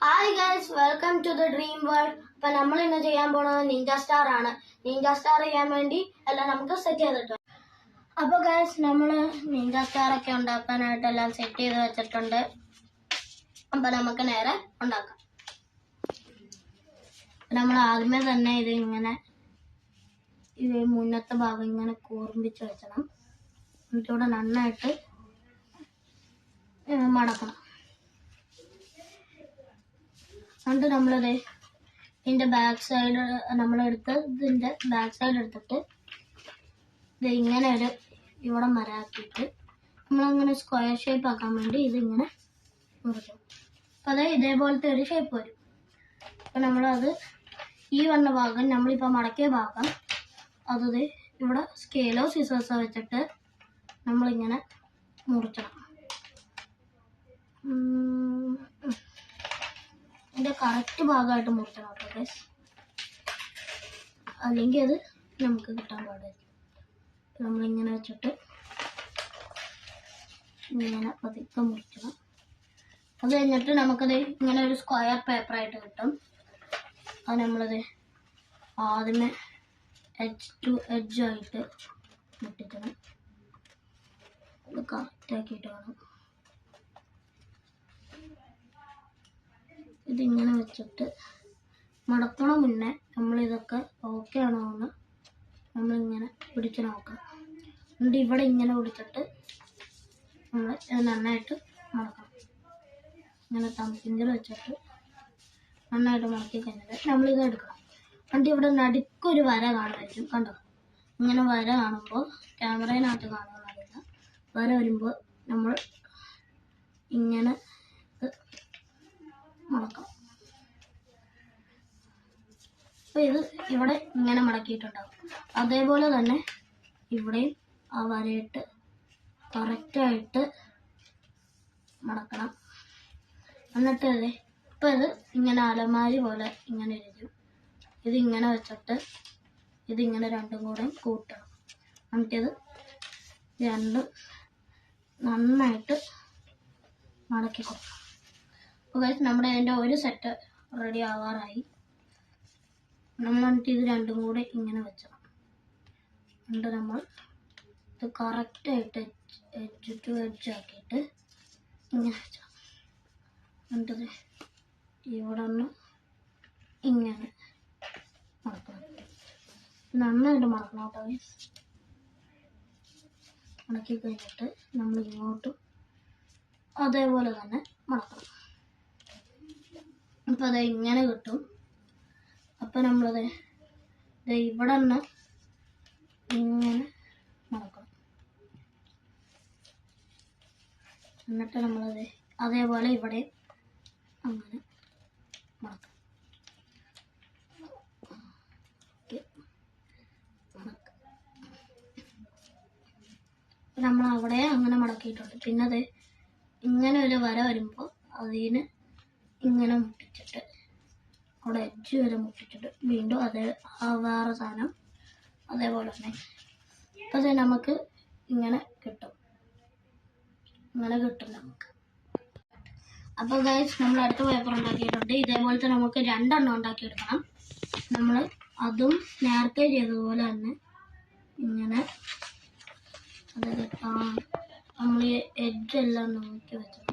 Hi guys, welcome to the dream world. അപ്പൊ നമ്മൾ ഇന്ന് ചെയ്യാൻ പോണത് നിഞ്ച സ്റ്റാർ ആണ്. നിഞ്ച സ്റ്റാർ ചെയ്യാൻ വേണ്ടി എല്ലാം നമുക്ക് സെറ്റ് ചെയ്തിട്ടുണ്ട്. അപ്പൊ ഗൈസ്, നമ്മള് നിഞ്ച സ്റ്റാർ ഒക്കെ ഉണ്ടാക്കാനായിട്ട് എല്ലാം സെറ്റ് ചെയ്ത് വെച്ചിട്ടുണ്ട്. അപ്പൊ നമുക്ക് നേരെ ഉണ്ടാക്കാം. നമ്മൾ ആദ്യമേ തന്നെ ഇത് മുന്നത്തെ ഭാഗം ഇങ്ങനെ കൂർമ്പിച്ച് വെക്കണം. എന്നിട്ടിവിടെ നന്നായിട്ട് മടക്കണം. എന്നിട്ട് നമ്മളിത് ഇതിൻ്റെ ബാക്ക് സൈഡ് ഇതിൻ്റെ ബാക്ക് സൈഡ് എടുത്തിട്ട് ഇത് ഇങ്ങനെ ഇവിടെ മരാക്കിയിട്ട് നമ്മളങ്ങനെ സ്ക്വയർ ഷേപ്പ് ആക്കാൻ വേണ്ടി ഇതിങ്ങനെ മുറിക്കും. അപ്പം അത് ഇതേപോലത്തെ ഒരു ഷേപ്പ് വരും. അപ്പം നമ്മളത് ഈ വന്ന ഭാഗം നമ്മളിപ്പോൾ മടക്കിയ ഭാഗം അത് ഇവിടെ സ്കെയിലോ സിസേഴ്സോ വെച്ചിട്ട് നമ്മളിങ്ങനെ മുറിക്കണം. ഇതിൻ്റെ കറക്റ്റ് ഭാഗമായിട്ട് മുറിക്കണം കേട്ടോ ഗൈസ്, അല്ലെങ്കിൽ അത് നമുക്ക് കിട്ടാൻ പാടായിരിക്കും. നമ്മളിങ്ങനെ വെച്ചിട്ട് ഇങ്ങനെ പതുക്കെ മുറിക്കണം. അത് കഴിഞ്ഞിട്ട് നമുക്കത് ഇങ്ങനെ ഒരു സ്ക്വയർ പേപ്പറായിട്ട് കിട്ടും. അത് നമ്മളത് ആദ്യമേ എഡ്ജ് ടു എഡ്ജായിട്ട് മുട്ടിക്കണം. അത് കറക്റ്റാക്കിയിട്ട് വേണം. ഇതിങ്ങനെ വെച്ചിട്ട് മടക്കണ മുന്നേ നമ്മളിതൊക്കെ ഓക്കെ ആണോ എന്ന് നമ്മളിങ്ങനെ പിടിച്ച് നോക്കാം. എന്നിട്ട് ഇവിടെ ഇങ്ങനെ പിടിച്ചിട്ട് നമ്മൾ നന്നായിട്ട് മടക്കണം. ഇങ്ങനെ തമ്പിങ്കിൽ വെച്ചിട്ട് നന്നായിട്ട് മടക്കി കഴിഞ്ഞിട്ട് നമ്മളിത് എടുക്കണം. എന്നിട്ട് ഇവിടെ നടുക്കൊരു വര കാണുമായിരിക്കും, കണ്ടോ? ഇങ്ങനെ വര കാണുമ്പോൾ ക്യാമറയിനകത്ത് കാണുമെന്നറിയില്ല. വര വരുമ്പോൾ നമ്മൾ ഇങ്ങനെ മടക്കാം. അപ്പോൾ ഇത് ഇവിടെ ഇങ്ങനെ മടക്കിയിട്ടുണ്ടാവും. അതേപോലെ തന്നെ ഇവിടെയും ആ വരയിട്ട് കറക്റ്റായിട്ട് മടക്കണം. എന്നിട്ട് ഇപ്പം ഇത് ഇങ്ങനെ അലമാരി പോലെ ഇങ്ങനെ ഇരിക്കും. ഇതിങ്ങനെ വെച്ചിട്ട് ഇതിങ്ങനെ രണ്ടും കൂടെ കൂട്ടണം. എന്നിട്ടിത് രണ്ടും നന്നായിട്ട് മടക്കി കൊടുക്കണം. അപ്പോൾ നമ്മുടെ അതിൻ്റെ ഒരു സെറ്റ് റെഡി ആവാറായി. നമ്മൾ എന്നിട്ട് ഇത് രണ്ടും കൂടെ ഇങ്ങനെ വെച്ചണം. എന്നിട്ട് നമ്മൾ ഇത് കറക്റ്റായിട്ട് എഡ്ജ് ടു എഡ്ജ് ആക്കിയിട്ട് ഇങ്ങനെ വെച്ചാൽ എന്നിട്ട് ഇവിടെ ഒന്ന് ഇങ്ങനെ മടക്കണം. നന്നായിട്ട് മടക്കണം കേട്ടോ. മടക്കി കഴിഞ്ഞിട്ട് നമ്മൾ ഇങ്ങോട്ടും അതേപോലെ തന്നെ മടക്കണം. അപ്പം അത് ഇങ്ങനെ കിട്ടും. അപ്പം നമ്മളത് ഇവിടെ നിന്ന് ഇങ്ങനെ മടക്കണം. എന്നിട്ട് നമ്മളത് അതേപോലെ ഇവിടെ അങ്ങനെ മടക്കണം. നമ്മൾ അവിടെ അങ്ങനെ മടക്കിയിട്ടുണ്ട്. പിന്നെ അത് ഇങ്ങനെ ഒരു വര വരുമ്പോൾ അതിന് ഇങ്ങനെ മുട്ടിച്ചിട്ട് അവിടെ എഡ്ജ് വരെ മുട്ടിച്ചിട്ട് വീണ്ടും വേറെ സാധനം അതേപോലെ തന്നെ അപ്പം അത് നമുക്ക് ഇങ്ങനെ കിട്ടും. നമുക്ക്. അപ്പോൾ ഗൈസ്, നമ്മൾ അടുത്ത പേപ്പർ ഉണ്ടാക്കിയിട്ടുണ്ട്. ഇതേപോലത്തെ നമുക്ക് 2 എണ്ണം ഉണ്ടാക്കിയെടുക്കണം. നമ്മൾ അതും നേരത്തെ ചെയ്തതുപോലെ തന്നെ ഇങ്ങനെ അത് നമ്മൾ എഡ്ജെല്ലാം നോക്കി വെച്ചത്.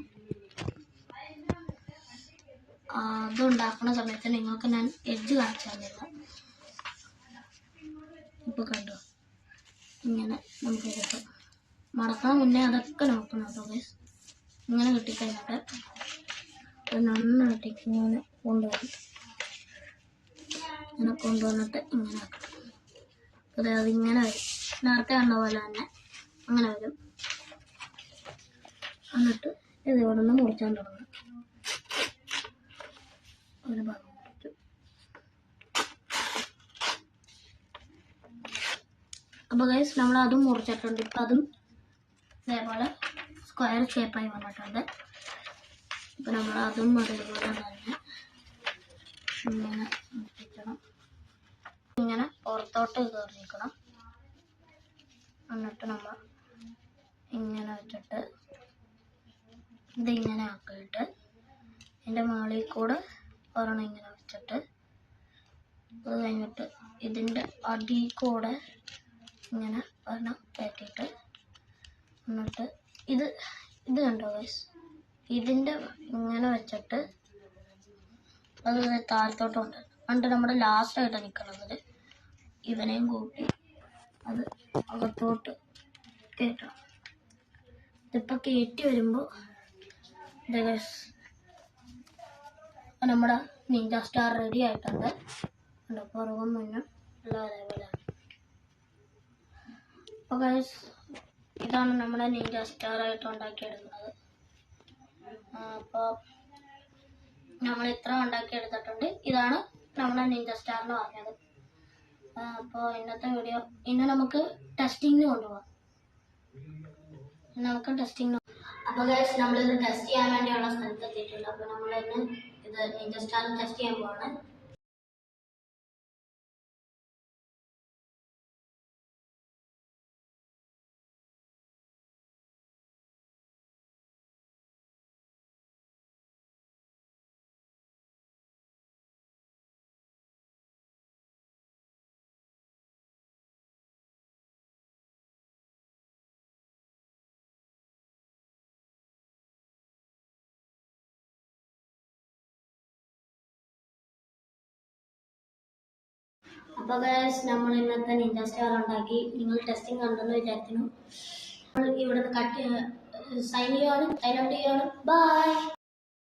അതുണ്ടാക്കുന്ന സമയത്ത് നിങ്ങൾക്ക് ഞാൻ എഡ്ജ് കാണിച്ചു തന്നില്ല. ഇപ്പോൾ കണ്ടോ, ഇങ്ങനെ നമുക്ക് കിട്ടും. മടക്കാൻ മുന്നേ അതൊക്കെ നോക്കണം കേട്ടോ ഗൈസ്. ഇങ്ങനെ കിട്ടിക്കഴിഞ്ഞിട്ട് നന്നായിട്ട് ഇങ്ങനെ കൊണ്ടുവരും. ഇങ്ങനെ കൊണ്ടുവന്നിട്ട് ഇങ്ങനെ ആക്കണം. അതെ, അതിങ്ങനെ വരും. നേരത്തെ കണ്ട പോലെ തന്നെ അങ്ങനെ വരും. എന്നിട്ട് ഇത് ഇവിടെ നിന്ന് മുറിച്ചാൻ തുടങ്ങും. ഒരു ഭാഗം മുറിച്ചു. അപ്പോൾ ഗൈസ്, നമ്മൾ അതും മുറിച്ചിട്ടുണ്ട്. ഇപ്പം അതും ഇതേപോലെ സ്ക്വയർ ഷേപ്പായി വന്നിട്ടുണ്ട്. ഇപ്പം നമ്മൾ അതും അതേപോലെ തന്നെ ഇങ്ങനെ മുറിക്കണം. ഇങ്ങനെ പുറത്തോട്ട് കയറിയിരിക്കണം. എന്നിട്ട് നമ്മൾ ഇങ്ങനെ വെച്ചിട്ട് ഇതിങ്ങനെ ആക്കിയിട്ട് ഇതിൻ്റെ മുകളിൽ കൂടെ ഒരെണ്ണം ഇങ്ങനെ വെച്ചിട്ട് അത് കഴിഞ്ഞിട്ട് ഇതിൻ്റെ അടിയിൽ കൂടെ ഇങ്ങനെ ഒരെണ്ണം കയറ്റിയിട്ട് എന്നിട്ട് ഇത് കണ്ടോ ഗൈസ്, ഇതിൻ്റെ ഇങ്ങനെ വെച്ചിട്ട് അത് താഴത്തോട്ടുണ്ട് എന്നിട്ട് നമ്മുടെ ലാസ്റ്റായിട്ട് നിൽക്കുന്നത് ഇവനെയും കൂട്ടി അത് അകത്തോട്ട് കയറ്റണം. ഇതിപ്പോൾ കയറ്റി വരുമ്പോൾ നമ്മുടെ നിഞ്ച സ്റ്റാർ റെഡി ആയിട്ടുണ്ട്. പുറകും മുന്നും എല്ലാം അതേപോലെയാണ്. അപ്പോൾ ഗൈസ് ഇതാണ് നമ്മുടെ നിഞ്ച സ്റ്റാർ ആയിട്ട് ഉണ്ടാക്കിയെടുക്കുന്നത്. അപ്പോൾ നമ്മൾ ഇത്ര ഉണ്ടാക്കിയെടുത്തിട്ടുണ്ട്. ഇതാണ് നമ്മുടെ നിഞ്ച സ്റ്റാർ എന്ന് പറഞ്ഞത്. അപ്പോൾ ഇന്നത്തെ വീഡിയോ ഇന്ന് നമുക്ക് ടെസ്റ്റിങ്ങിന് കൊണ്ടുപോകാം. അപ്പോൾ ഗൈസ് നമ്മളിത് ടെസ്റ്റ് ചെയ്യാൻ വേണ്ടിയുള്ള സ്ഥലത്ത് എത്തിയിട്ടുണ്ട്. അപ്പോൾ നമ്മളിന്ന് ഇത് നിഞ്ച സ്റ്റാർ ടെസ്റ്റ് ചെയ്യാൻ പോവാണ്. അപ്പോൾ ഗൈസ് നമ്മൾ ഇന്നത്തെ നിഞ്ച സ്റ്റാർ ഉണ്ടാക്കി. നിങ്ങൾ ടെസ്റ്റിംഗ് കണ്ടെന്ന് വിചാരിക്കുന്നു. ഇവിടുന്ന് സൈൻ ചെയ്യുകയാണ്, സൈൻ ഔട്ട് ചെയ്യുകയാണ്. ബൈ.